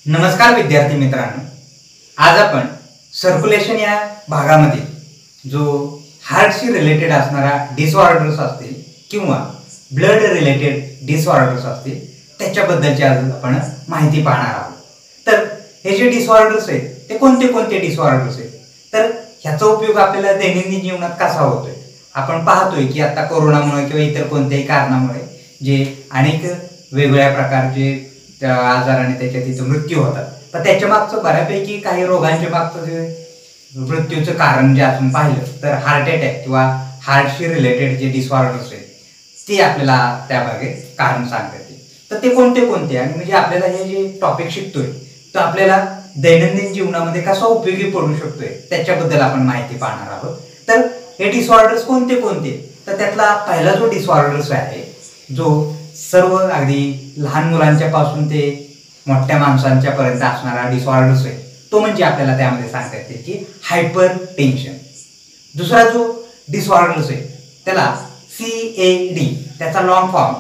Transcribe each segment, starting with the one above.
नमस्कार विद्यार्थी मित्रांनो, आज आपण सर्क्युलेशन या भागामध्ये जो हार्टशी रिलेटेड असणारा डिसऑर्डर्स असतील किंवा ब्लड रिलेटेड डिसऑर्डर्स असतील त्याच्याबद्दलची आज आपण माहिती पाहणार आहोत. तर हे जे डिसऑर्डर्स आहेत ते कोणते कोणते डिसऑर्डर्स आहेत, तर ह्याचा उपयोग आपल्याला दैनंदिन जीवनात कसा होतोय. आपण पाहतोय की आता कोरोनामुळे किंवा इतर कोणत्याही कारणामुळे जे अनेक वेगवेगळ्या प्रकारचे आजाराने त्याच्या तिथं मृत्यू होतात. पण त्याच्या मागचं बऱ्यापैकी काही रोगांच्या मागचं जे मृत्यूचं कारण जे आपण पाहिलं तर हार्ट अटॅक किंवा हार्टशी रिलेटेड जे डिसऑर्डर्स आहेत ते आपल्याला त्यामागे कारण सांगता येते. तर ते कोणते कोणते आणि म्हणजे आपल्याला हे जे टॉपिक शिकतोय तो आपल्याला दैनंदिन जीवनामध्ये कसा उपयोगी पडू शकतोय त्याच्याबद्दल आपण माहिती पाहणार आहोत. तर हे डिसऑर्डर्स कोणते कोणते, तर त्यातला पहिला जो डिसऑर्डर्स आहे जो सर्व अगदी लहान मुलांच्या पासून ते मोठ्या माणसांच्या पर्यंत असणारा डिसऑर्डर्स आहे तो म्हणजे आपल्याला त्यामध्ये सांगता येते की हायपर टेन्शन. दुसरा जो डिसऑर्डर्स आहे त्याला CAD, त्याचा long form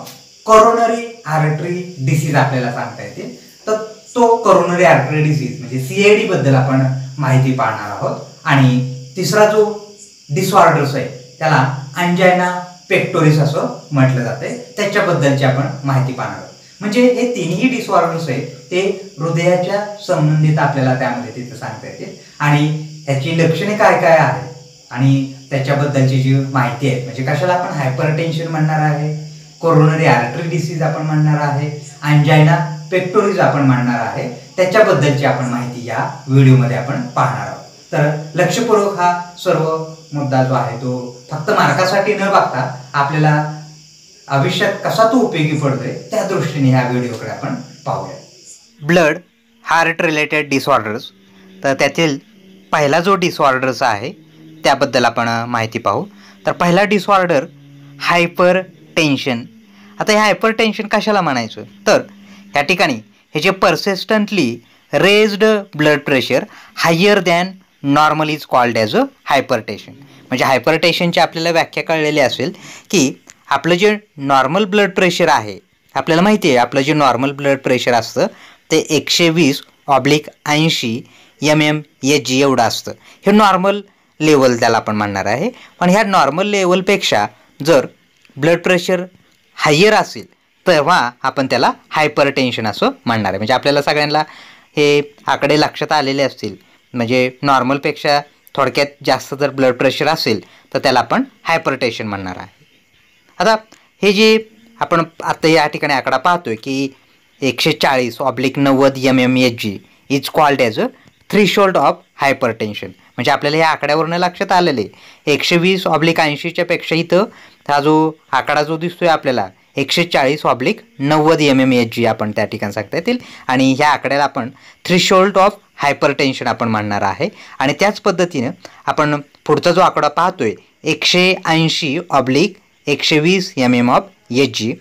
coronary artery disease आपल्याला सांगता येते. तर तो कोरोनरी आर्टरी डिसीज म्हणजे CAD बद्दल आपण माहिती पाहणार आहोत. आणि तिसरा जो डिसऑर्डर्स आहे त्याला अंजायना पेक्टोरिस असं म्हटलं जाते, त्याच्याबद्दलची आपण माहिती पाहणार आहोत. म्हणजे हे तिन्ही डिसऑर्डर्स आहेत ते हृदयाच्या संबंधित आपल्याला त्यामध्ये तिथं सांगता येते आणि ह्याची लक्षणे काय काय आहेत आणि त्याच्याबद्दलची जी माहिती आहे म्हणजे कशाला आपण हायपर टेन्शन म्हणणार आहे, कोरोनरी आर्टरी डिसीज आपण म्हणणार आहे, अंजायना पेक्टोरिस आपण म्हणणार आहे, त्याच्याबद्दलची आपण माहिती या व्हिडिओमध्ये आपण पाहणार आहोत. तर लक्षपूर्वक हा सर्व मुद्दा जो आहे तो फक्त मार्कासाठी न बघता आपल्याला आयुष्यात कसा तो उपयोगी पडतोय त्या दृष्टीने ह्या व्हिडिओकडे आपण पाहूया. ब्लड हार्ट रिलेटेड डिसऑर्डर्स, तर त्यातील पहिला जो डिसऑर्डर्स आहे त्याबद्दल आपण माहिती पाहू. तर पहिला डिसऑर्डर हायपर टेन्शन. आता हे हायपर टेन्शन कशाला म्हणायचं, तर ह्या ठिकाणी हे जे persistently raised blood pressure higher than normal is called as a hypertension. म्हणजे हायपरटेन्शनची आपल्याला व्याख्या कळलेली असेल की आपलं जे नॉर्मल ब्लड प्रेशर आहे, आपल्याला माहिती आहे आपलं जे नॉर्मल ब्लड प्रेशर असतं ते 120/80 mmHg एवढं असतं. हे नॉर्मल लेवल त्याला आपण म्हणणार आहे. पण ह्या नॉर्मल लेवलपेक्षा जर ब्लड प्रेशर हायर असेल तेव्हा आपण त्याला हायपरटेन्शन असं म्हणणार आहे. म्हणजे आपल्याला सगळ्यांना हे आकडे लक्षात आलेले असतील. म्हणजे नॉर्मलपेक्षा थोडक्यात जास्त जर ब्लड प्रेशर असेल तर त्याला आपण हायपरटेन्शन म्हणणार आहे. आता हे जे आपण आता या ठिकाणी आकडा पाहतोय की 140/90 mmHg is called as a threshold of hypertension. म्हणजे आपल्याला या आकड्यावरून लक्षात आलेलं आहे 120/80च्या पेक्षा इथं हा जो आकडा जो दिसतोय आपल्याला 140/90 mmHg आपण त्या ठिकाणी सांगता येतील आणि ह्या आकड्याला आपण थ्रीशोल्ड ऑफ हायपरटेन्शन आपण म्हणणार आहे. आणि त्याच पद्धतीनं आपण पुढचा जो आकडा पाहतोय 180/120 mmHg.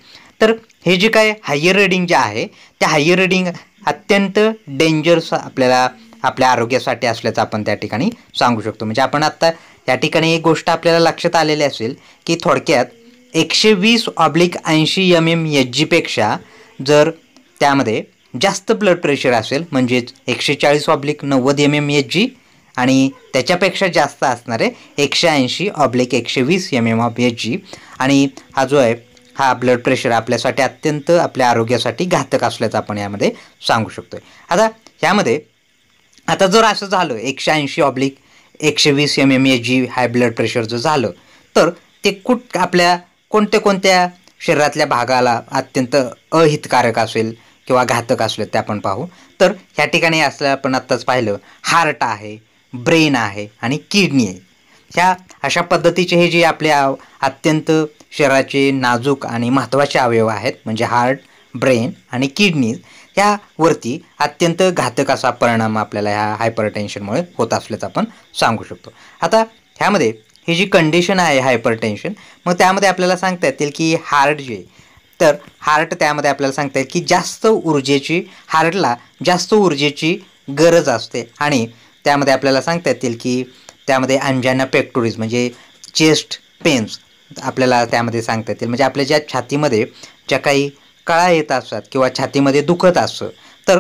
तर हे जे काय हायर रिडिंग जे आहे त्या हायर रिडिंग अत्यंत डेंजरस आपल्याला आपल्या आरोग्यासाठी असल्याचं आपण त्या ठिकाणी सांगू शकतो. म्हणजे आपण आत्ता या ठिकाणी एक गोष्ट आपल्याला लक्षात आलेली असेल की थोडक्यात 120/80 mmHg पेक्षा जर त्यामध्ये जास्त ब्लड प्रेशर असेल म्हणजेच 140/90 mmHg आणि त्याच्यापेक्षा जास्त असणारे 180/120 mmHg आणि हा जो आहे हा ब्लड प्रेशर आपल्यासाठी अत्यंत आपल्या आरोग्यासाठी घातक असल्याचं आपण यामध्ये सांगू शकतो. आता ह्यामध्ये आता जर असं झालं 180/120 mmHg हाय ब्लड प्रेशर जर झालं तर ते आपल्या कोणत्या शरीरातल्या भागाला अत्यंत अहितकारक असेल किंवा घातक असले ते आपण पाहू. तर ह्या ठिकाणी असलं आपण आत्ताच पाहिलं हार्ट आहे, ब्रेन आहे आणि किडनी आहे. ह्या अशा पद्धतीचे हे जे आपल्या अत्यंत शरीराचे नाजूक आणि महत्त्वाचे अवयव आहेत म्हणजे हार्ट, ब्रेन आणि किडनी, ह्यावरती अत्यंत घातक असा परिणाम आपल्याला ह्या हायपरटेन्शनमुळे होत असल्याचं आपण सांगू शकतो. आता ह्यामध्ये ही जी कंडिशन आहे हायपरटेन्शन, मग त्यामध्ये आपल्याला सांगता येतील की हार्ट जे तर हार्ट त्यामध्ये आपल्याला सांगता येईल की हार्टला जास्त ऊर्जेची गरज असते आणि त्यामध्ये आपल्याला सांगता येतील की त्यामध्ये अंजायना पेक्टोरिस म्हणजे चेस्ट पेन्स आपल्याला त्यामध्ये सांगता येतील. म्हणजे आपल्या ज्या छातीमध्ये ज्या काही कळा येत असतात किंवा छातीमध्ये दुखत असतं तर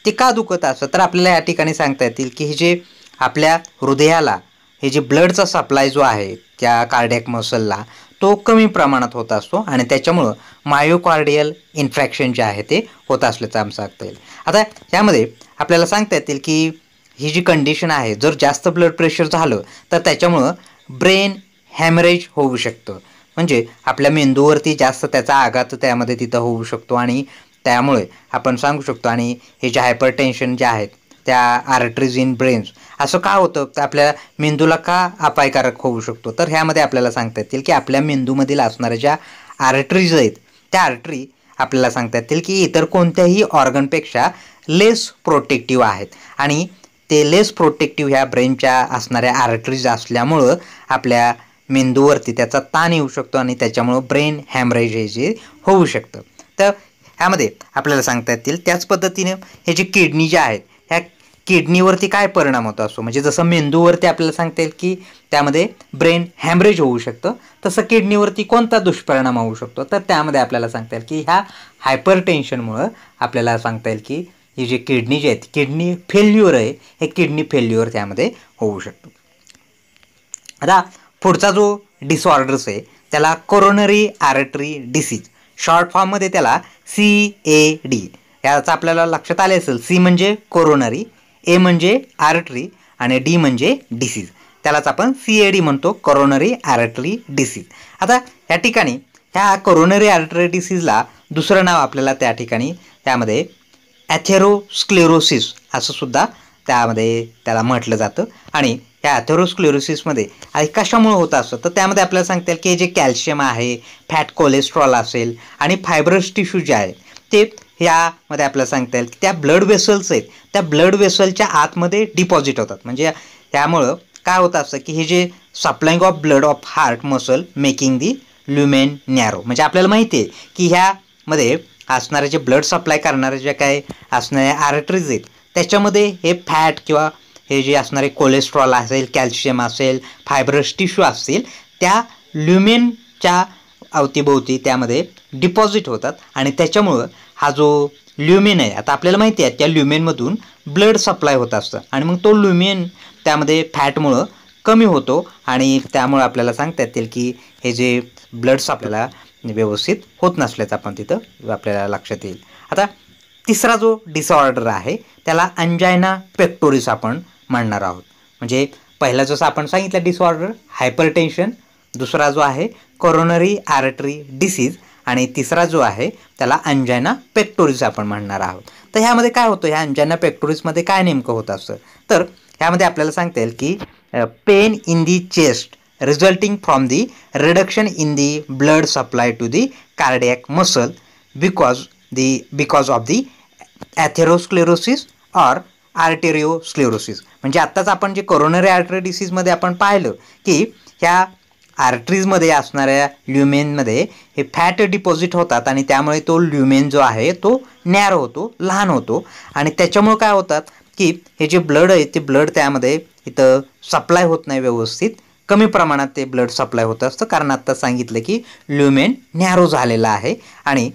ते का दुखत असतं, तर आपल्याला या ठिकाणी सांगता येतील की हे जे आपल्या हृदयाला हे जे ब्लडचा सप्लाय जो आहे त्या कार्डियक मसलला तो कमी प्रमाणात होत असतो आणि त्याच्यामुळं मायोकार्डियल इन्फ्रॅक्शन जे आहे ते होत असल्याचं आम्ही सांगता येईल. आता यामध्ये आपल्याला सांगता येतील की ही जी कंडिशन आहे, जर जास्त ब्लड प्रेशर झालं तर त्याच्यामुळं ब्रेन हॅमरेज होऊ शकतं. म्हणजे आपल्या मेंदूवरती जास्त त्याचा आघात त्यामध्ये तिथं होऊ शकतो आणि त्यामुळे आपण सांगू शकतो. आणि हे जे हायपरटेन्शन जे आहेत त्या आर्टरीज इन ब्रेन्स असं का होतं, तर आपल्या मेंदूला का अपायकारक होऊ शकतो, तर ह्यामध्ये आपल्याला सांगता येतील की आपल्या मेंदूमधील असणाऱ्या ज्या आर्टरीज आहेत त्या आर्टरी आपल्याला सांगता येतील की इतर कोणत्याही ऑर्गनपेक्षा लेस प्रोटेक्टिव्ह आहेत आणि ते लेस प्रोटेक्टिव्ह ह्या ब्रेनच्या असणाऱ्या आर्टरीज असल्यामुळं आपल्या मेंदूवरती त्याचा ताण येऊ शकतो आणि त्याच्यामुळं ब्रेन हॅमरेज हे जे होऊ शकतं. तर ह्यामध्ये आपल्याला सांगता येतील त्याच पद्धतीने हे जे किडनी जे आहेत ह्या किडनीवरती काय परिणाम होतो असतो, म्हणजे जसं मेंदूवरती आपल्याला सांगता येईल की त्यामध्ये ब्रेन हॅमरेज होऊ शकतं, तसं किडनीवरती कोणता दुष्परिणाम होऊ शकतो, तर त्यामध्ये आपल्याला सांगता येईल की ह्या हायपरटेन्शनमुळं आपल्याला सांगता येईल की ही जी किडनी जे आहेत किडनी फेल्युअर आहे हे किडनी फेल्युअर त्यामध्ये होऊ शकतो. आता पुढचा जो डिसऑर्डर्स आहे त्याला कोरोनरी आर्टरी डिसीज, शॉर्ट फॉर्ममध्ये त्याला CAD, याचं आपल्याला लक्षात आले असेल. C म्हणजे कोरोनरी, A म्हणजे आर्टरी आणि D म्हणजे डिसीज, त्यालाच आपण CAD म्हणतो, कोरोनरी आर्टरी डिसीज. आता या ठिकाणी ह्या कोरोनरी आर्टरी डिसीजला दुसरं नाव आपल्याला त्या ठिकाणी त्यामध्ये ॲथेरोस्क्लेरोसिस असं सुद्धा त्यामध्ये त्याला म्हटलं जातं. आणि ह्या ॲथेरोस्क्लेरोसिसमध्ये कशामुळे होत असतं, तर त्यामध्ये आपल्याला सांगता येईल की जे कॅल्शियम आहे, फॅट कोलेस्ट्रॉल असेल आणि फायब्रस टिश्यू जे आहे ते ह्यामध्ये आपल्याला सांगता येईल की त्या ब्लड वेसल्स आहेत त्या ब्लड वेसलच्या आतमध्ये डिपॉझिट होतात. म्हणजे त्यामुळं काय होतं असतं की हे जे supplying of blood of heart muscle making the lumen narrow, म्हणजे आपल्याला माहिती आहे की ह्यामध्ये असणारे जे ब्लड सप्लाय करणारे जे काय असणारे आर्टरीज आहेत त्याच्यामध्ये हे फॅट किंवा हे जे असणारे कोलेस्ट्रॉल असेल, कॅल्शियम असेल, फायब्रस टिश्यू असतील त्या ल्युमेनच्या अवतीभोवती त्यामध्ये डिपॉझिट होतात आणि त्याच्यामुळं हा जो ल्युमेन आहे, आता आपल्याला माहिती आहे त्या ल्युमेनमधून ब्लड सप्लाय होत असतं आणि मग तो ल्युमेन त्यामध्ये फॅटमुळं कमी होतो आणि त्यामुळं आपल्याला सांगता येतील की हे जे ब्लड्स आपल्याला व्यवस्थित होत नसल्याचं आपण तिथं आपल्याला लक्षात येईल. आता तिसरा जो डिसऑर्डर आहे त्याला अंजायना पेक्टोरिस आपण म्हणणार आहोत. म्हणजे पहिला जसं आपण सांगितलं डिसऑर्डर हायपरटेन्शन, दुसरा जो आहे कोरोनरी आर्टरी डिसीज आणि तिसरा जो आहे त्याला अंजायना पेक्टोरिस आपण म्हणणार आहोत. तर ह्यामध्ये काय होतं, ह्या अंजायना पेक्टोरिसमध्ये काय नेमकं होत असतं, तर ह्यामध्ये आपल्याला सांगता येईल की pain in the chest resulting from the reduction in the blood supply to the cardiac muscle because of the atherosclerosis or arteriosclerosis. म्हणजे आत्ताच आपण जे कोरोनरी आर्टरी डिसीजमध्ये आपण पाहिलं की ह्या आर्टरीजमध्ये असणाऱ्या ल्युमेनमध्ये हे फॅट डिपॉझिट होतात आणि त्यामुळे तो ल्युमेन जो आहे तो नॅरो होतो, लहान होतो आणि त्याच्यामुळे काय होतात की हे जे ब्लड आहे ते ब्लड त्यामध्ये इथं सप्लाय होत नाही व्यवस्थित, कमी प्रमाणात ते ब्लड सप्लाय होत असतं कारण आत्ता सांगितलं की ल्युमेन नॅरो झालेला आहे आणि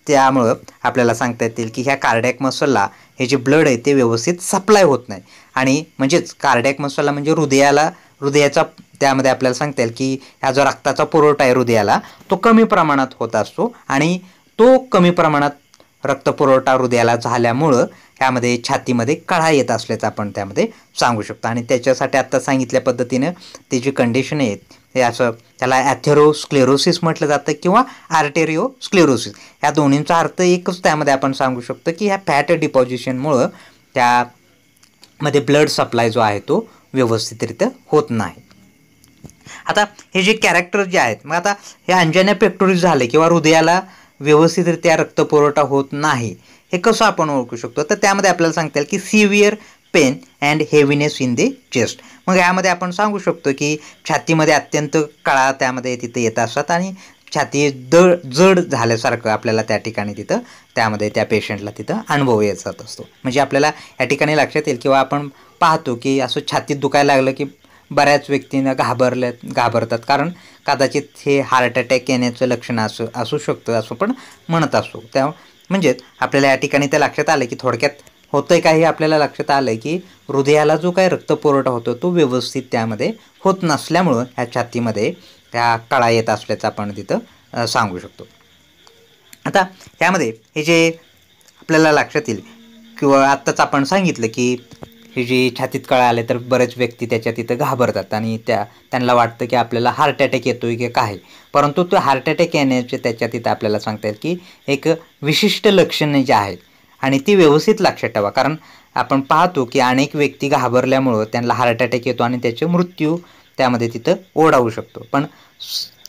त्यामुळं आपल्याला सांगता येतील की ह्या कार्डियक मसलला हे जे ब्लड आहे ते व्यवस्थित सप्लाय होत नाही आणि म्हणजेच कार्डियक मसलला म्हणजे हृदयाचा त्यामध्ये आपल्याला सांगता येईल की हा जो रक्ताचा पुरवठा आहे हृदयाला तो कमी प्रमाणात होत असतो आणि तो कमी प्रमाणात रक्तपुरवठा हृदयाला झाल्यामुळं ह्यामध्ये छातीमध्ये कळा येत असल्याचं आपण त्यामध्ये सांगू शकतो. आणि त्याच्यासाठी आत्ता सांगितल्या पद्धतीनं ते जी कंडिशन आहे हे असं त्याला ॲथेरोस्क्लेरोसिस म्हटलं जातं किंवा आर्टेरिओस्क्लेरोसिस, ह्या दोन्हींचा अर्थ एकच त्यामध्ये आपण सांगू शकतो की ह्या फॅट डिपॉझिशनमुळं त्यामध्ये ब्लड सप्लाय जो आहे तो व्यवस्थितरित्या होत नाही. आता हे जे कॅरेक्टर जे आहेत, मग आता हे अंजायना पेक्टोरिस झाले किंवा हृदयाला व्यवस्थितरित्या रक्तपुरवठा होत नाही हे कसं आपण ओळखू शकतो, तर त्यामध्ये आपल्याला सांगता येईल की severe pain and heaviness in the chest. मग यामध्ये आपण सांगू शकतो की छातीमध्ये अत्यंत कळा त्यामध्ये तिथे येत असतात आणि छाती जड झाल्यासारखं आपल्याला त्या ठिकाणी तिथं त्यामध्ये त्या पेशंटला तिथं अनुभव येत असतो. म्हणजे आपल्याला या ठिकाणी लक्षात येईल किंवा आपण पाहतो की असं छातीत दुखायला लागलं की बऱ्याच व्यक्तींना घाबरतात कारण कदाचित हे हार्ट अटॅक येण्याचं लक्षण असू शकतं असं पण म्हणत असतो. त्या म्हणजेच आपल्याला या ठिकाणी ते लक्षात आलं की थोडक्यात होतंय का हे आपल्याला लक्षात आलं की हृदयाला जो काही रक्तपुरवठा होतो तो व्यवस्थित त्यामध्ये होत नसल्यामुळं ह्या छातीमध्ये त्या कळा येत असल्याचं आपण तिथं सांगू शकतो. आता ह्यामध्ये हे जे आपल्याला लक्षात येईल किंवा आत्ताच आपण सांगितलं की हे जे छातीत कळा आले तर बरेच व्यक्ती त्याच्या तिथं घाबरतात आणि त्यांना वाटतं की आपल्याला हार्ट अटॅक येतोय की काय, परंतु तो हार्ट अटॅक येण्याचे त्याच्या तिथं आपल्याला सांगता येईल की एक विशिष्ट लक्षणे जे आहेत आणि ती व्यवस्थित लक्षात ठेवा. कारण आपण पाहतो की अनेक व्यक्ती घाबरल्यामुळं त्यांना हार्ट अटॅक येतो आणि त्याचे मृत्यू त्यामध्ये तिथं ओढावू शकतो. पण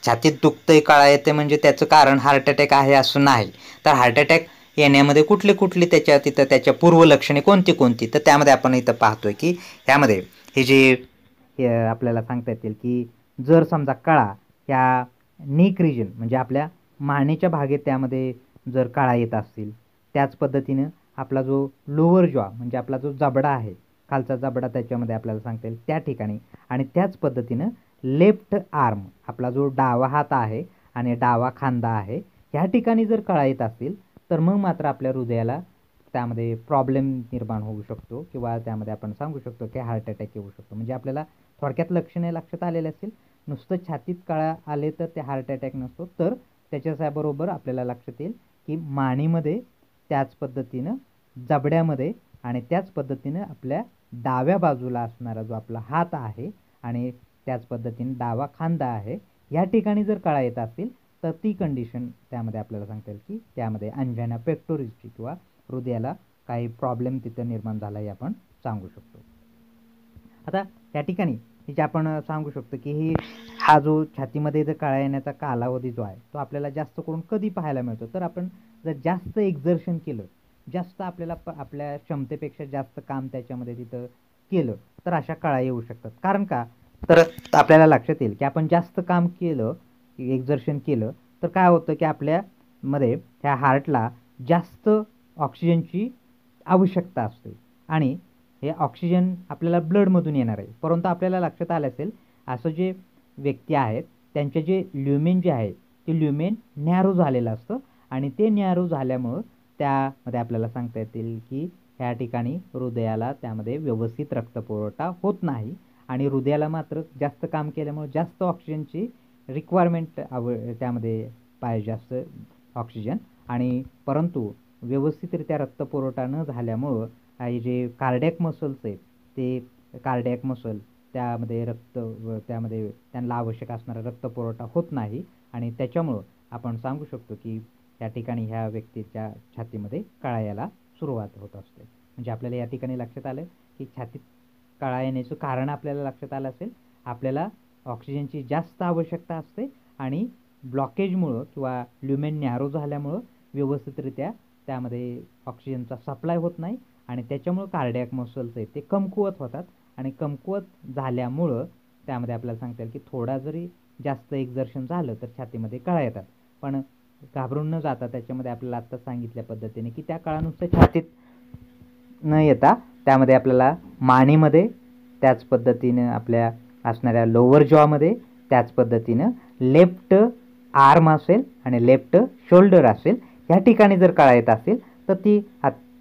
छातीत दुखतंय कळा येते म्हणजे त्याचं कारण हार्ट अटॅक आहे असं नाही. तर हार्ट अटॅक येण्यामध्ये कुठली त्याच्या तिथं त्याच्या पूर्वलक्षणे कोणती तर त्यामध्ये आपण इथं पाहतोय की ह्यामध्ये हे जे आपल्याला सांगता येतील की जर समजा कळा ह्या नेक रिजन म्हणजे आपल्या मानेच्या भागेत त्यामध्ये जर कळा येत असतील, त्याच पद्धतीनं आपला जो लोअर जॉ म्हणजे आपला जो जबडा आहे खालचा जबडा त्याच्यामध्ये आपल्याला सांगता येईल त्या ठिकाणी, आणि त्याच पद्धतीनं लेफ्ट आर्म आपला जो डावा हात आहे आणि डावा खांदा आहे ह्या ठिकाणी जर कळा येत असतील तर मग मात्र आपल्या हृदयाला त्यामध्ये प्रॉब्लेम निर्माण होऊ शकतो किंवा त्यामध्ये आपण सांगू शकतो की हार्ट अटॅक येऊ शकतो. म्हणजे आपल्याला थोडक्यात लक्षणे लक्षात आलेले असतील. नुसतं छातीत कळा आले तर ते हार्ट अटॅक नसतो, तर त्याच्याबरोबर आपल्याला लक्षात येईल की मानेमध्ये, त्याच पद्धतीनं जबड्यामध्ये आणि त्याच पद्धतीनं आपल्या डाव्या बाजूला असणारा जो आपला हात आहे आणि त्याच पद्धतीने डावा खांदा आहे या ठिकाणी जर कळा येत असतील तर ती कंडिशन त्यामध्ये आपल्याला सांगता येईल की त्यामध्ये अंजाना पेक्टोरिसची किंवा हृदयाला काही प्रॉब्लेम तिथं निर्माण झाला हे आपण सांगू शकतो. आता त्या ठिकाणी जे आपण सांगू शकतो की हा जो छातीमध्ये जर कळा येण्याचा कालावधी जो आहे तो आपल्याला जास्त करून कधी पाहायला मिळतो, तर आपण जर जास्त एक्झर्शन केलं, जास्त आपल्याला आपल्या क्षमतेपेक्षा जास्त काम त्याच्यामध्ये तिथं केलं तर अशा कळा येऊ शकतात. कारण का, तर आपल्याला लक्षात येईल की आपण जास्त काम केलं, एक्झर्शन केलं तर काय होतं की आपल्यामध्ये ह्या हार्टला जास्त ऑक्सिजनची आवश्यकता असते आणि हे ऑक्सिजन आपल्याला ब्लडमधून येणार आहे. परंतु आपल्याला लक्षात आलं असेल असं जे व्यक्ती आहेत त्यांचे जे ल्युमेन जे आहे ते ल्युमेन नॅरो झालेलं असतं आणि ते नॅरो झाल्यामुळं त्यामध्ये आपल्याला सांगता येतील की ह्या ठिकाणी हृदयाला त्यामध्ये व्यवस्थित रक्तपुरवठा होत नाही आणि हृदयाला मात्र जास्त काम केल्यामुळे जास्त ऑक्सिजनची रिक्वायरमेंट त्यामध्ये पाहिजे असतं ऑक्सिजन, आणि परंतु व्यवस्थितरित्या रक्तपुरवठा न झाल्यामुळं हे जे कार्डिॲक मसल्स आहेत ते कार्डिॲक मसल त्यामध्ये त्यामध्ये त्यांना आवश्यक असणारा रक्तपुरवठा होत नाही आणि त्याच्यामुळं आपण सांगू शकतो की त्या ठिकाणी ह्या व्यक्तीच्या छातीमध्ये कळा यायला सुरुवात होत असते. म्हणजे आपल्याला या ठिकाणी लक्षात आलं की छातीत कळा येण्याचं कारण आपल्याला लक्षात आलं असेल, आपल्याला ऑक्सिजनची जास्त आवश्यकता असते आणि ब्लॉकेजमुळं किंवा ल्युमेन नॅरो झाल्यामुळं व्यवस्थितरित्या त्यामध्ये ऑक्सिजनचा सप्लाय होत नाही आणि त्याच्यामुळं कार्डिॲक मसल्स आहेत ते कमकुवत होतात आणि कमकुवत झाल्यामुळं त्यामध्ये आपल्याला सांगता येईल की थोडा जरी जास्त एक्झर्शन झालं तर छातीमध्ये कळा येतात. पण घाबरून न जाता त्याच्यामध्ये आपल्याला आत्ता सांगितल्या पद्धतीने की त्या कळा नुसतं छातीत न येता त्यामध्ये आपल्याला मानेमध्ये, त्याच पद्धतीनं आपल्या असणाऱ्या लोअर जॉमध्ये, त्याच पद्धतीनं लेफ्ट आर्म असेल आणि लेफ्ट शोल्डर असेल ह्या ठिकाणी जर कळा येत असेल तर ती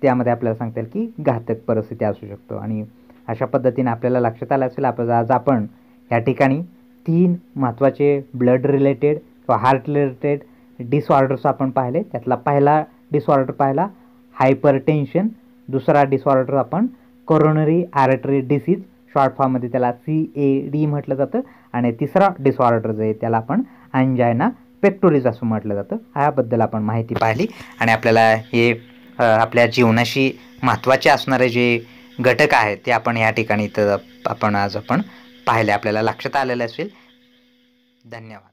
त्यामध्ये आपल्याला सांगता येईल की घातक परिस्थिती असू शकतो. आणि अशा पद्धतीने आपल्याला लक्षात आलं असेल आज आपण ह्या ठिकाणी 3 महत्त्वाचे ब्लड रिलेटेड किंवा हार्ट रिलेटेड डिसऑर्डर्स आपण पाहिले. त्यातला पहिला डिसऑर्डर पाहिला हायपरटेन्शन, दुसरा डिसऑर्डर आपण कोरोनरी आर्टरी डिसीज, शॉर्ट फॉर्ममध्ये त्याला CAD म्हटलं जातं, आणि तिसरा डिसऑर्डर जो आहे त्याला आपण अंजायना पेक्टोरिस असं म्हटलं जातं. ह्याबद्दल आपण माहिती पाहिली आणि आपल्याला हे आपल्या जीवनाशी महत्त्वाचे असणारे जे घटक आहेत ते आपण या ठिकाणी इथं आपण पाहिले, आपल्याला लक्षात आलेलं असेल. धन्यवाद.